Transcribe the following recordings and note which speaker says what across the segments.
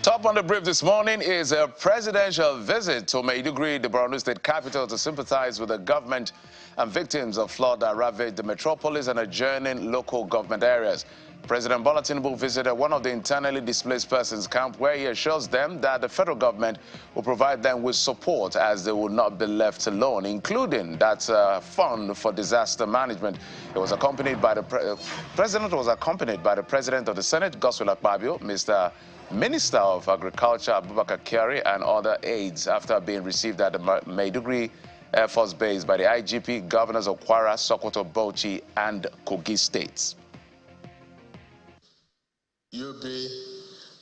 Speaker 1: Top on the brief this morning is a presidential visit to Maiduguri, the Borno State capital, to sympathize with the government and victims of flood that ravaged the metropolis and adjoining local government areas. President Bola Tinubu visited one of the internally displaced persons camp, where he assures them that the federal government will provide them with support as they will not be left alone, including that fund for disaster management. It was accompanied by the president of the Senate, Godswill Akpabio, Mr. Minister of Agriculture Abubakar Kyari, and other aides after being received at the Maiduguri Air Force Base by the IGP, governors of Kwara, Sokoto, Bauchi, and Kogi states.
Speaker 2: Yobe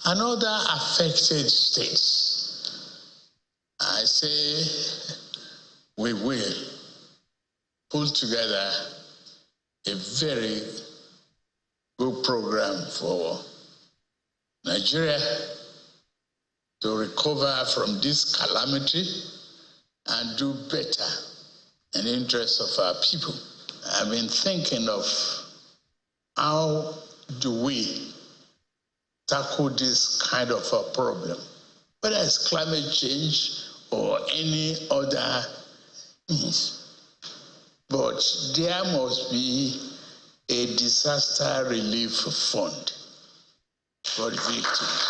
Speaker 2: and other affected states. I say we will put together a very good program for Nigeria to recover from this calamity and do better in the interest of our people. I've been thinking of how do we tackle this kind of a problem, whether it's climate change or any other means. But there must be a disaster relief fund for the victims.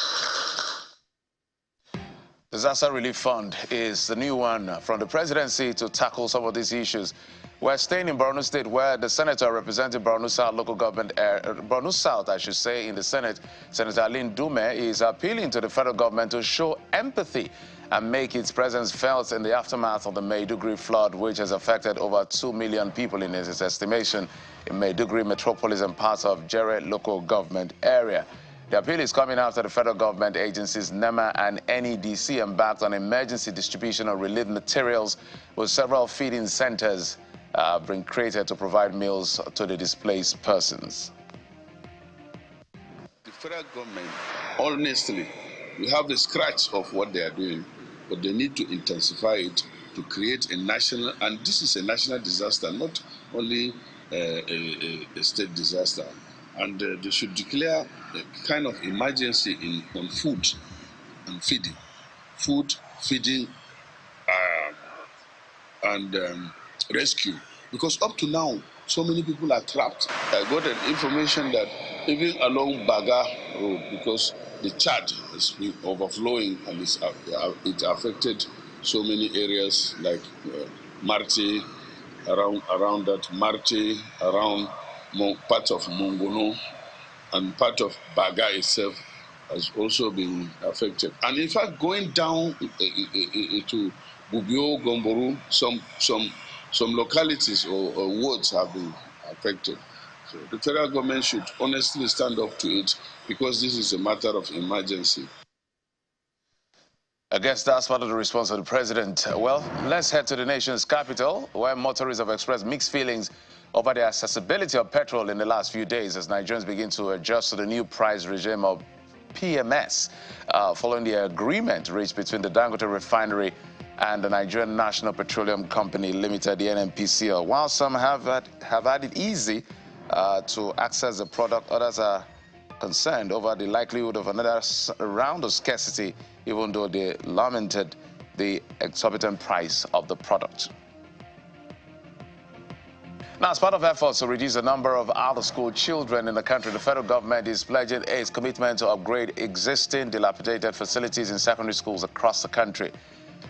Speaker 1: Disaster Relief Fund is the new one from the presidency to tackle some of these issues. We're staying in Borno State, where the senator representing Borno South local government, Borno South, I should say, in the Senate, Senator Aline Dume, is appealing to the federal government to show empathy and make its presence felt in the aftermath of the Maiduguri flood, which has affected over 2 million people in its estimation in Maiduguri metropolis and parts of Jere local government area. The appeal is coming after the federal government agencies NEMA and NEDC embarked on emergency distribution of relief materials, with several feeding centers being created to provide meals to the displaced persons.
Speaker 3: The federal government, honestly, we have the scratch of what they are doing, but they need to intensify it to create a national, and this is a national disaster, not only a state disaster. And they should declare a kind of emergency on food and feeding. Food, feeding, and rescue. Because up to now, so many people are trapped. I got an information that even along Baga Road, because the Chad has been overflowing and it affected so many areas like Marti, around that Marti, around part of Mongono, and part of Baga itself has also been affected. And in fact, going down to Bubio, Gomboru, some localities or wards have been affected. So the federal government should honestly stand up to it, because this is a matter of emergency.
Speaker 1: I guess that's part of the response of the president. Well, let's head to the nation's capital, where motorists have expressed mixed feelings over the accessibility of petrol in the last few days as Nigerians begin to adjust to the new price regime of PMS, following the agreement reached between the Dangote refinery and the Nigerian National Petroleum Company Limited, the NNPCL. While some have had it easy to access the product, others are concerned over the likelihood of another round of scarcity, even though they lamented the exorbitant price of the product. Now, as part of efforts to reduce the number of out-of-school children in the country, the federal government is pledging its commitment to upgrade existing dilapidated facilities in secondary schools across the country.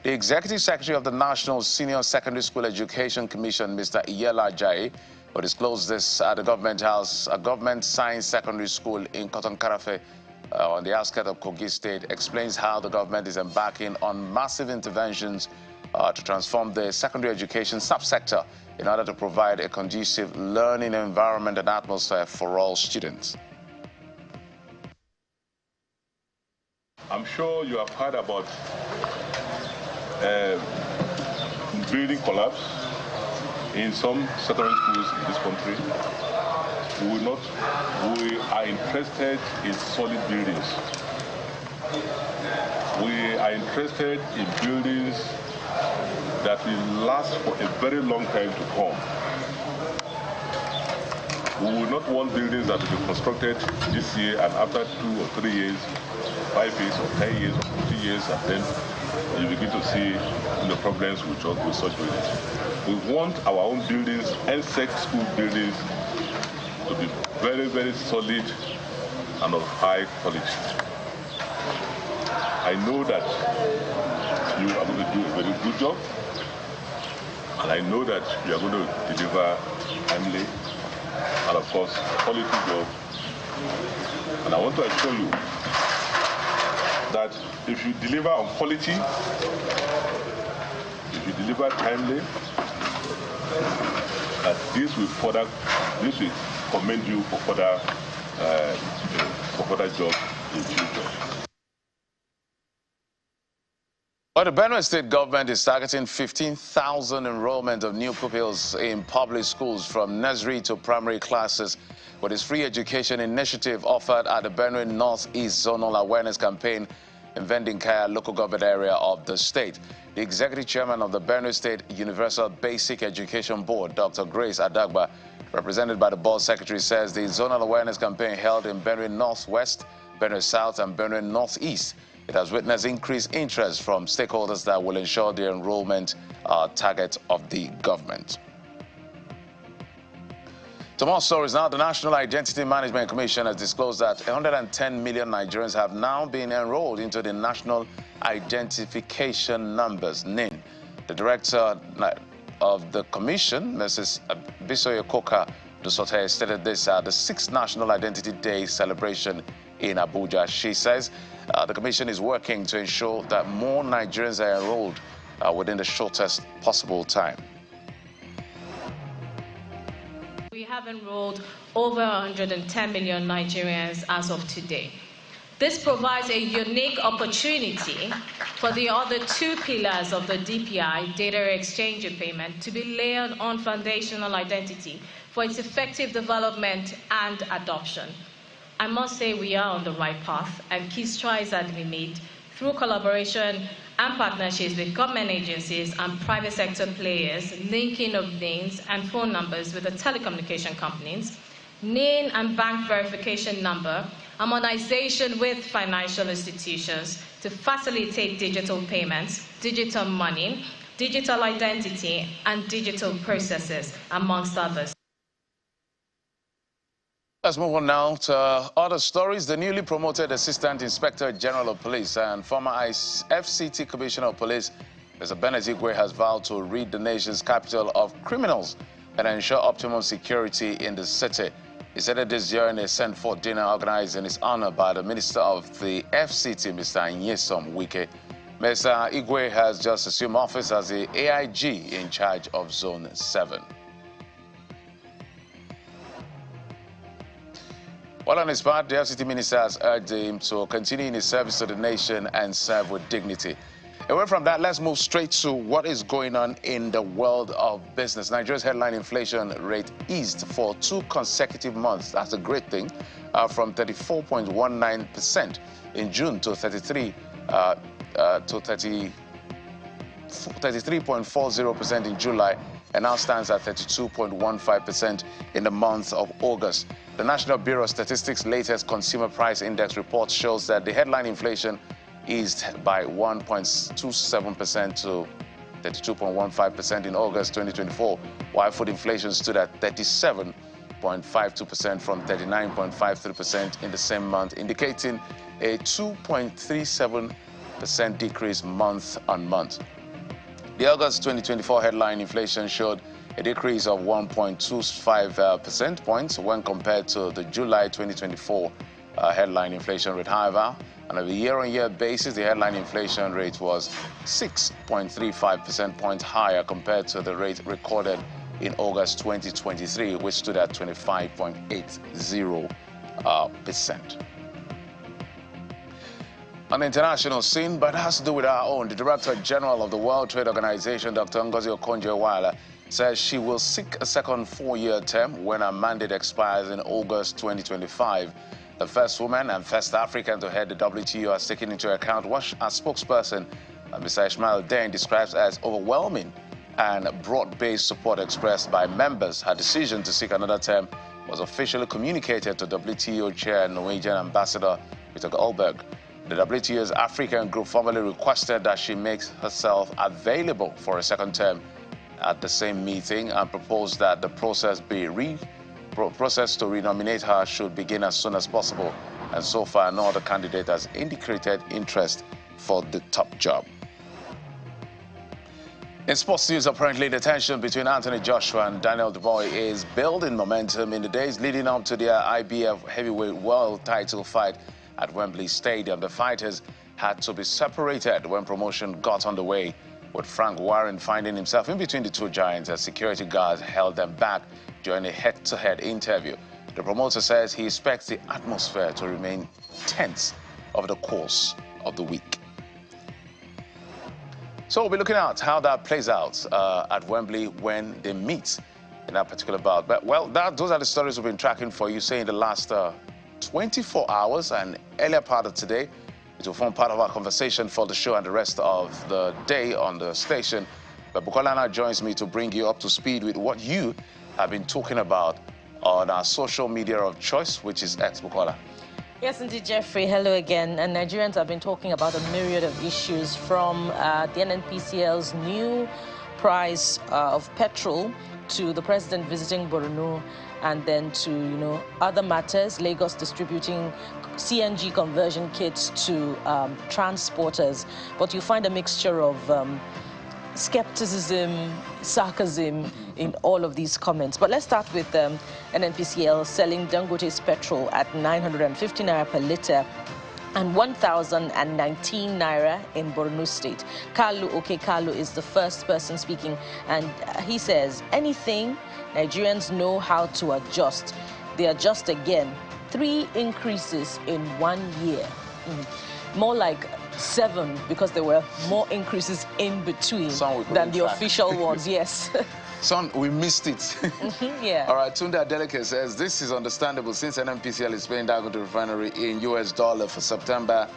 Speaker 1: The Executive Secretary of the National Senior Secondary School Education Commission, Mr. Iyela Ajayi, will disclose this at the Government House, a government science secondary school in Kotonkarafe, on the outskirts of Kogi State, explains how the government is embarking on massive interventions to transform the secondary education subsector in order to provide a conducive learning environment and atmosphere for all students.
Speaker 4: I'm sure you have heard about building collapse in some secondary schools in this country. We are interested in solid buildings. We are interested in buildings that will last for a very long time to come. We will not want buildings that will be constructed this year and after 2 or 3 years, 5 years or 10 years or 50 years, and then you begin to see the problems with such buildings. We want our own buildings, NSEC school buildings, to be very, very solid and of high quality. I know that you are going to do a very good job, and I know that you are going to deliver timely and, of course, quality job. And I want to assure you that if you deliver on quality, if you deliver timely, that this will commend you for further jobs in future.
Speaker 1: Well, the Benue State government is targeting 15,000 enrollment of new pupils in public schools from nursery to primary classes with its free education initiative offered at the Benue Northeast Zonal Awareness Campaign in Vendinkaya local government area of the state. The executive chairman of the Benue State Universal Basic Education Board, Dr. Grace Adagba, represented by the board secretary, says the zonal awareness campaign held in Benue Northwest, Benue South, and Benue Northeast, it has witnessed increased interest from stakeholders that will ensure the enrollment target of the government. To more stories now, the National Identity Management Commission has disclosed that 110 million Nigerians have now been enrolled into the National Identification Numbers, NIN. The director of the commission, Mrs. Bisoye Koka Dusote, stated this at the 6th National Identity Day celebration in Abuja. She says the commission is working to ensure that more Nigerians are enrolled within the shortest possible time.
Speaker 5: We have enrolled over 110 million Nigerians as of today. This provides a unique opportunity for the other two pillars of the DPI, data exchange and payment, to be layered on foundational identity for its effective development and adoption. I must say we are on the right path, and key strides are being made through collaboration and partnerships with government agencies and private sector players, linking of names and phone numbers with the telecommunication companies, name and bank verification number, harmonization with financial institutions to facilitate digital payments, digital money, digital identity, and digital processes, amongst others.
Speaker 1: Let's move on now to other stories. The newly promoted Assistant Inspector General of Police and former FCT Commissioner of Police, Mr. Bennett Igwe, has vowed to rid the nation's capital of criminals and ensure optimum security in the city. He said it this during a sent-forth dinner organized in his honor by the Minister of the FCT, Mr. Nyesom Wike. Mr. Igwe has just assumed office as the AIG in charge of Zone 7. While on his part, the FCT minister has urged him to continue in his service to the nation and serve with dignity. Away from that, let's move straight to what is going on in the world of business. Nigeria's headline inflation rate eased for 2 consecutive months. That's a great thing, from 34.19% in June to 33.40% in July, and now stands at 32.15% in the month of August. The National Bureau of Statistics' latest Consumer Price Index report shows that the headline inflation eased by 1.27% to 32.15% in August 2024, while food inflation stood at 37.52% from 39.53% in the same month, indicating a 2.37% decrease month on month. The August 2024 headline inflation showed a decrease of 1.25 percentage points when compared to the July 2024 headline inflation rate. However, on a year-on-year basis, the headline inflation rate was 6.35 percentage points higher compared to the rate recorded in August 2023, which stood at 25.80%. On the international scene, but it has to do with our own, the Director General of the World Trade Organization, Dr. Ngozi Okonjo-Iweala, says she will seek a second 4-year term when her mandate expires in August 2025. The first woman and first African to head the WTO has taken into account what our spokesperson, Mr. Ishmael Dane, describes as overwhelming and broad-based support expressed by members. Her decision to seek another term was officially communicated to WTO Chair Norwegian Ambassador Peter Goldberg. The WTO's African group formally requested that she makes herself available for a second term at the same meeting and proposed that the process to renominate her should begin as soon as possible. And so far, no other candidate has indicated interest for the top job. In sports news, apparently the tension between Anthony Joshua and Daniel Dubois is building momentum in the days leading up to their IBF heavyweight world title fight at Wembley Stadium. The fighters had to be separated when promotion got underway, with Frank Warren finding himself in between the two giants as security guards held them back during a head-to-head interview. The promoter says he expects the atmosphere to remain tense over the course of the week. So we'll be looking at how that plays out at Wembley when they meet in that particular bout. But, well, those are the stories we've been tracking for you, say, in the last 24 hours and earlier part of today. It will form part of our conversation for the show and the rest of the day on the station. But Bukola now joins me to bring you up to speed with what you have been talking about on our social media of choice, which is X. Bukola.
Speaker 6: Yes, indeed, Jeffrey. Hello again. And Nigerians have been talking about a myriad of issues, from the NNPCL's new price of petrol to the president visiting Borno, and then to, other matters, Lagos distributing CNG conversion kits to transporters. But you find a mixture of skepticism, sarcasm in all of these comments. But let's start with NNPCL selling Dangote's petrol at 950 naira per litre and 1,019 naira in Borno State. Kalu is the first person speaking, and he says, anything, Nigerians know how to adjust. They adjust again. 3 increases in 1 year. More like 7, because there were more increases in between than the official ones, yes.
Speaker 1: Son, we missed it.
Speaker 6: Yeah.
Speaker 1: All right, Tunde Adeleke says, this is understandable since NNPCL is paying Dangote refinery in US dollar for September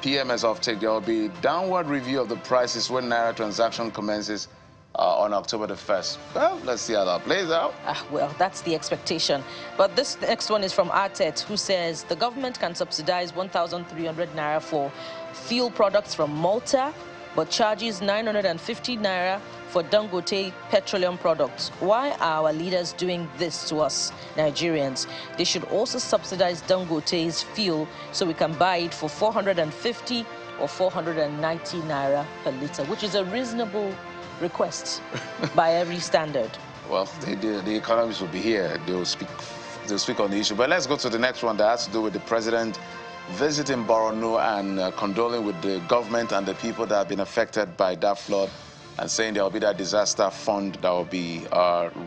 Speaker 1: PMS offtake. There will be downward review of the prices when Naira transaction commences on October the 1st. Well, let's see how that plays out.
Speaker 6: Well, that's the expectation. But this next one is from Artet, who says the government can subsidize 1,300 naira for fuel products from Malta, but charges 950 naira for Dangote petroleum products. Why are our leaders doing this to us, Nigerians? They should also subsidize Dangote's fuel so we can buy it for 450 or 490 naira per litre, which is a reasonable request by every standard.
Speaker 1: Well, the economists will be here. They'll speak on the issue. But let's go to the next one that has to do with the president visiting Borno and condoling with the government and the people that have been affected by that flood, and saying there will be that disaster fund that will be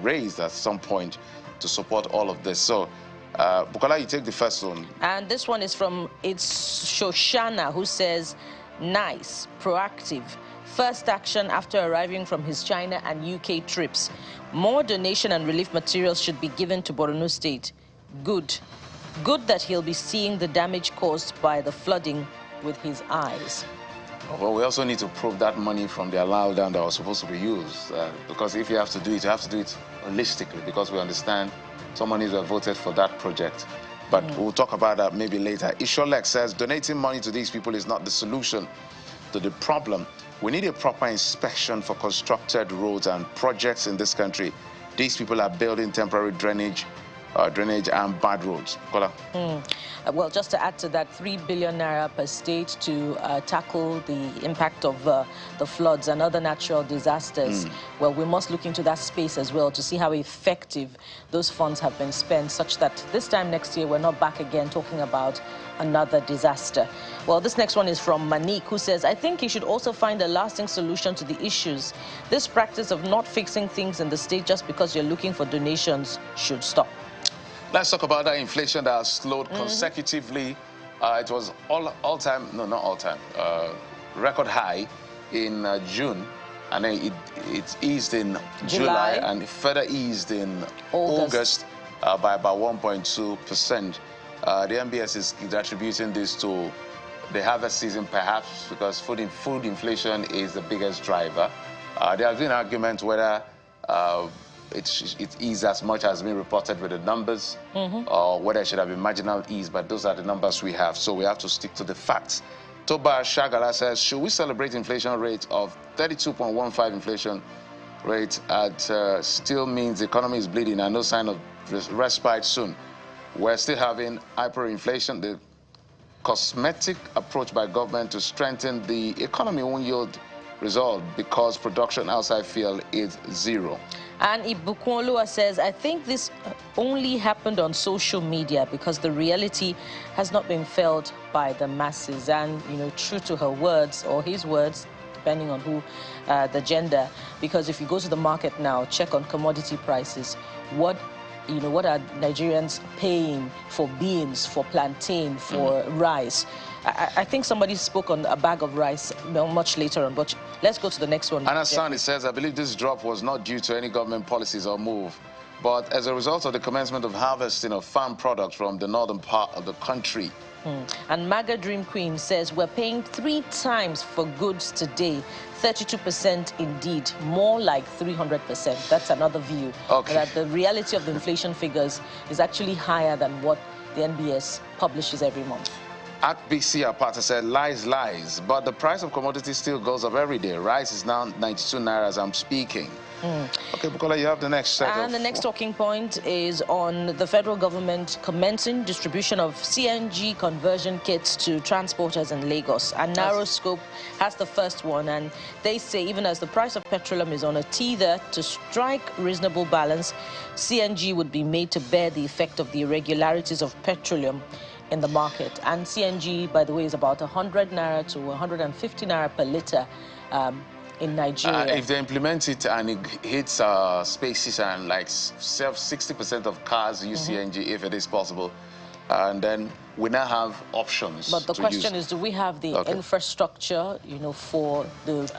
Speaker 1: raised at some point to support all of this. So, Bukola, you take the first one.
Speaker 6: And this one is from Shoshana, who says, nice, proactive. First action after arriving from his China and UK trips. More donation and relief materials should be given to Borno State. Good. Good that he'll be seeing the damage caused by the flooding with his eyes.
Speaker 1: Well, we also need to prove that money from the allowed down that was supposed to be used. Because if you have to do it, you have to do it holistically, because we understand some monies were voted for that project. But we'll talk about that maybe later. Isholek says donating money to these people is not the solution to the problem. We need a proper inspection for constructed roads and projects in this country. These people are building temporary drainage and bad roads. Kola.
Speaker 6: Well, just to add to that, 3 billion naira per state to tackle the impact of the floods and other natural disasters. Well, we must look into that space as well to see how effective those funds have been spent, such that this time next year we're not back again talking about another disaster. Well, this next one is from Manik, who says, I think you should also find a lasting solution to the issues. This practice of not fixing things in the state just because you're looking for donations should stop.
Speaker 1: Let's talk about that inflation that has slowed consecutively. It was record high in June, and then it eased in July and further eased in August by about 1.2%. The MBS is attributing this to the harvest season, perhaps, because food inflation is the biggest driver. There has been an argument whether it eased as much as been reported with the numbers, or whether it should have been marginal ease, but those are the numbers we have, so we have to stick to the facts. Toba Shagala says, should we celebrate inflation rate of 32.15 inflation rate at still means the economy is bleeding and no sign of respite soon? We're still having hyperinflation. The cosmetic approach by government to strengthen the economy won't yield result because production outside field is zero.
Speaker 6: And Ibukwolua says, I think this only happened on social media because the reality has not been felt by the masses. And, you know, true to her words or his words, depending on who, the gender, because if you go to the market now, check on commodity prices, what are Nigerians paying for beans, for plantain, for rice? I think somebody spoke on a bag of rice much later on, but let's go to the next one.
Speaker 1: Anasani says, I believe this drop was not due to any government policies or move, but as a result of the commencement of harvesting of farm products from the northern part of the country.
Speaker 6: And Maga Dream Queen says, we're paying 3 times for goods today. 32% indeed, more like 300%. That's another view.
Speaker 1: Okay.
Speaker 6: That the reality of the inflation figures is actually higher than what the NBS publishes every month.
Speaker 1: At BC Apata said, lies, but the price of commodities still goes up every day. Rice is now 92 naira as I'm speaking. Okay, Bukola, you have the next set.
Speaker 6: And the next talking point is on the federal government commencing distribution of CNG conversion kits to transporters in Lagos. And Narrow Scope has the first one, and they say even as the price of petroleum is on a teeter, to strike reasonable balance, CNG would be made to bear the effect of the irregularities of petroleum in the market. And CNG, by the way, is about 100 naira to 150 naira per litre in Nigeria.
Speaker 1: If they implement it and it hits spaces and like 60% of cars use CNG, if it is possible, and then we now have options.
Speaker 6: But the question is, do we have the infrastructure, you know, for the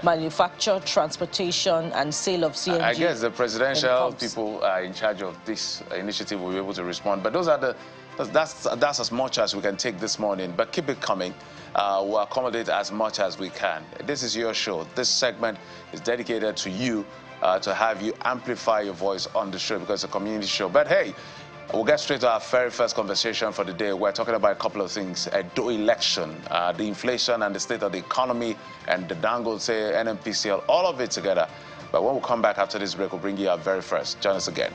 Speaker 6: manufacture, transportation, and sale of CNG?
Speaker 1: I guess the presidential people in charge of this initiative will be able to respond. But those are that's as much as we can take this morning. But keep it coming. We'll accommodate as much as we can. This is your show. This segment is dedicated to you, to have you amplify your voice on the show because it's a community show. But hey, we'll get straight to our very first conversation for the day. We're talking about a couple of things: the election, the inflation and the state of the economy, and the Dangote, NNPCL, all of it together. But when we come back after this break, we'll bring you our very first. Join us again.